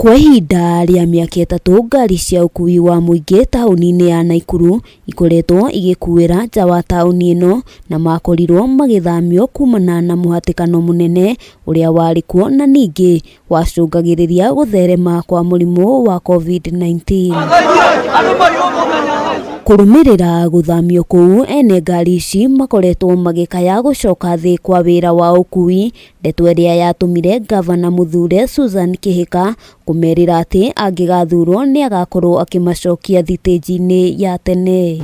Kwa ihinda rĩa mĩaka 3 ngari cia ũkui wa mũingĩ taũni-inĩ ya Naikuru ikoretwo igĩkuĩra nja wa taũni ĩno na makorirwo magĩthamio kumana na mũhatĩkano mũnene ũrĩa warĩ kuo na ningĩ wacũngagĩrĩria gũtherema kwa mũrimũ wa COVID-19. Kũrũmĩrĩra gũthamio kũu, ene ngari ici makoretwo magĩkaya gũcoka thĩ kwa wĩra wa ũkui, ndeto ĩrĩa yatũmire Gavana Mũthure Susan Kĩhĩka kũmerĩra atĩ angĩgathurwo nĩ agakorwo akĩmacokia thitĩnji-inĩ ya tene.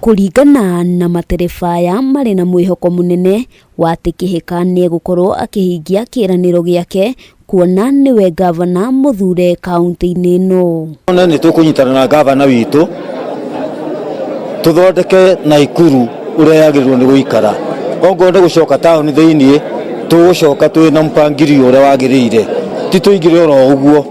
Kũringana na matereba aya marĩ na mwĩhoko mũnene wa atĩ Kĩhĩka nĩ egũkorwo akĩhingia kĩĩranĩro gĩake kuona nĩwe Gavana mũthure kaunti-inĩ ĩno. Nĩ tũkũnyitana na Gavana witũ tũthondeke Naikuru ũrĩa yagĩrĩirwo nĩ gũikara. Koguo nĩ gũcoka taũni thĩinĩ tũgũcoka twĩ na mpangilio ũrĩa wagĩrĩire, ti tũingĩre oro ũguo.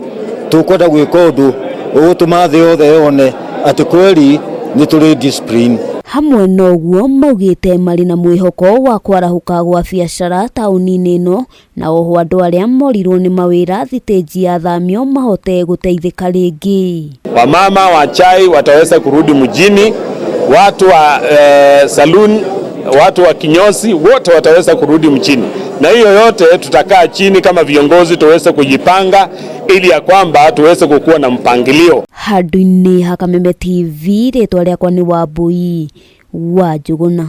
Tũkwenda gwĩka ũndũ ũgũtũma thĩ yothe yone atĩ kweri nĩ tũrĩ discipline. Hamwe na ũguo maugĩte marĩ na mwĩhoko wa kwarahũka gwa biacara taũni-inĩ ĩno, na oho andũ arĩa morirwo nĩ mawĩra thitĩnji ya thamio mahote gũteithĩka rĩngĩ. Wamama wa chai wataweza kurudi mjini, watu wa saloon, watu wa kinyozi wote wataweza kurudi mjini, na hiyo yote tutakaa chini kama viongozi tuweze kujipanga ili ya kwamba tuweze kukuwa na mpangilio. Handũ-inĩ ha Kameme TV, rĩtwa rĩakwa nĩ Wambui wa Njũgũna.